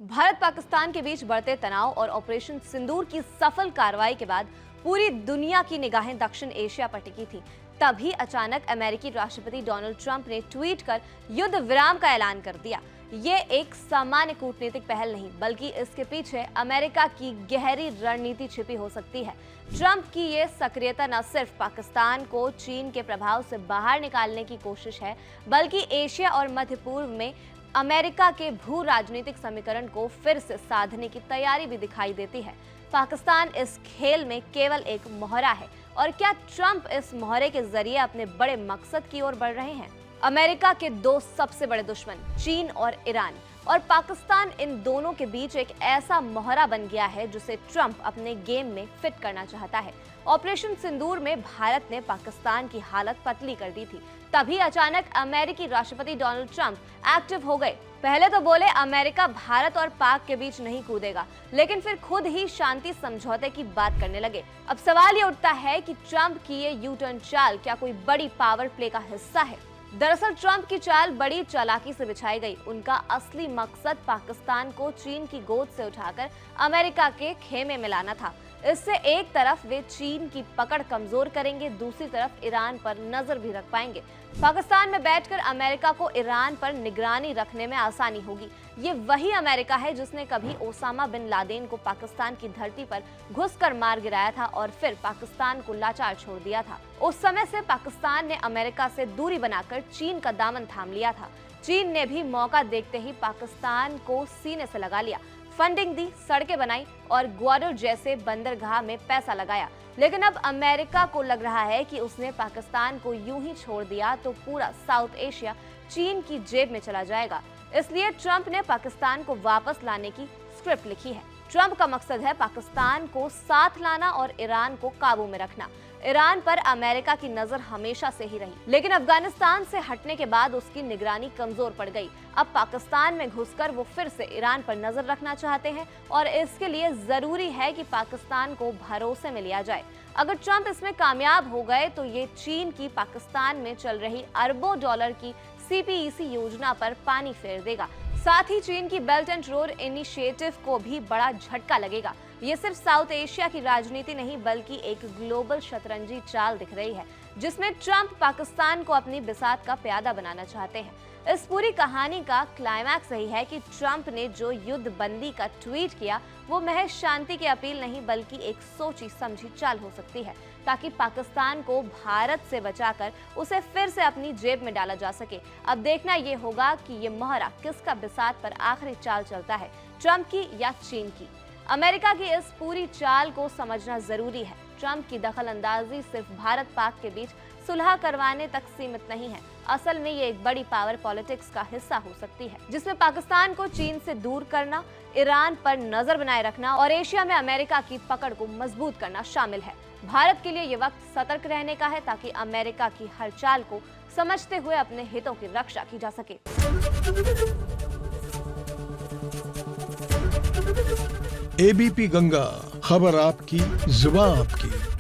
भारत पाकिस्तान के बीच बढ़ते तनाव और ऑपरेशन सिंदूर की सफल कार्रवाई के बाद पूरी दुनिया की निगाहें दक्षिण एशिया पर टिकी थी। तभी अचानक अमेरिकी राष्ट्रपति डोनाल्ड ट्रंप ने ट्वीट कर युद्ध विराम का ऐलान कर दिया। ये एक सामान्य कूटनीतिक पहल नहीं, बल्कि इसके पीछे अमेरिका की गहरी रणनीति छिपी हो सकती है। ट्रंप की ये सक्रियता न सिर्फ पाकिस्तान को चीन के प्रभाव से बाहर निकालने की कोशिश है, बल्कि एशिया और मध्य पूर्व में अमेरिका के भू राजनीतिक समीकरण को फिर से साधने की तैयारी भी दिखाई देती है। पाकिस्तान इस खेल में केवल एक मोहरा है, और क्या ट्रंप इस मोहरे के जरिए अपने बड़े मकसद की ओर बढ़ रहे हैं? अमेरिका के दो सबसे बड़े दुश्मन चीन और ईरान, और पाकिस्तान इन दोनों के बीच एक ऐसा मोहरा बन गया है जिसे ट्रंप अपने गेम में फिट करना चाहता है। ऑपरेशन सिंदूर में भारत ने पाकिस्तान की हालत पतली कर दी थी। तभी अचानक अमेरिकी राष्ट्रपति डोनाल्ड ट्रंप एक्टिव हो गए। पहले तो बोले अमेरिका भारत और पाक के बीच नहीं कूदेगा, लेकिन फिर खुद ही शांति समझौते की बात करने लगे। अब सवाल ये उठता है कि ट्रंप की ये यू टर्न चाल क्या कोई बड़ी पावर प्ले का हिस्सा है? दरअसल ट्रंप की चाल बड़ी चालाकी से बिछाई गई। उनका असली मकसद पाकिस्तान को चीन की गोद से उठाकर अमेरिका के खेमे में लाना था। इससे एक तरफ वे चीन की पकड़ कमजोर करेंगे, दूसरी तरफ ईरान पर नजर भी रख पाएंगे। पाकिस्तान में बैठकर अमेरिका को ईरान पर निगरानी रखने में आसानी होगी। ये वही अमेरिका है जिसने कभी ओसामा बिन लादेन को पाकिस्तान की धरती पर घुसकर मार गिराया था और फिर पाकिस्तान को लाचार छोड़ दिया था। उस समय से पाकिस्तान ने अमेरिका से दूरी बनाकर चीन का दामन थाम लिया था। चीन ने भी मौका देखते ही पाकिस्तान को सीने से लगा लिया, फंडिंग दी, सड़कें बनाई और ग्वादर जैसे बंदरगाह में पैसा लगाया। लेकिन अब अमेरिका को लग रहा है कि उसने पाकिस्तान को यूं ही छोड़ दिया तो पूरा साउथ एशिया चीन की जेब में चला जाएगा। इसलिए ट्रंप ने पाकिस्तान को वापस लाने की स्क्रिप्ट लिखी है। ट्रंप का मकसद है पाकिस्तान को साथ लाना और ईरान को काबू में रखना। ईरान पर अमेरिका की नजर हमेशा से ही रही, लेकिन अफगानिस्तान से हटने के बाद उसकी निगरानी कमजोर पड़ गई। अब पाकिस्तान में घुसकर वो फिर से ईरान पर नजर रखना चाहते हैं, और इसके लिए जरूरी है कि पाकिस्तान को भरोसे में लिया जाए। अगर ट्रंप इसमें कामयाब हो गए तो ये चीन की पाकिस्तान में चल रही अरबों डॉलर की CPEC योजना पर पानी फेर देगा। साथ ही चीन की बेल्ट एंड रोड इनिशिएटिव को भी बड़ा झटका लगेगा। ये सिर्फ साउथ एशिया की राजनीति नहीं, बल्कि एक ग्लोबल शतरंजी चाल दिख रही है, जिसमें ट्रंप पाकिस्तान को अपनी बिसात का प्यादा बनाना चाहते हैं। इस पूरी कहानी का क्लाइमैक्स यही है कि ट्रंप ने जो युद्ध बंदी का ट्वीट किया वो महज शांति की अपील नहीं, बल्कि एक सोची समझी चाल हो सकती है, ताकि पाकिस्तान को भारत से बचाकर उसे फिर से अपनी जेब में डाला जा सके। अब देखना ये होगा कि ये मोहरा किसका बिसात पर आखिरी चाल चलता है, ट्रंप की या चीन की। अमेरिका की इस पूरी चाल को समझना जरूरी है। ट्रंप की दखल अंदाजी सिर्फ भारत पाक के बीच सुलह करवाने तक सीमित नहीं है। असल में ये एक बड़ी पावर पॉलिटिक्स का हिस्सा हो सकती है, जिसमें पाकिस्तान को चीन से दूर करना, ईरान पर नजर बनाए रखना और एशिया में अमेरिका की पकड़ को मजबूत करना शामिल है। भारत के लिए ये वक्त सतर्क रहने का है, ताकि अमेरिका की हर चाल को समझते हुए अपने हितों की रक्षा की जा सके। ABP गंगा, खबर आपकी, जुबान आपकी।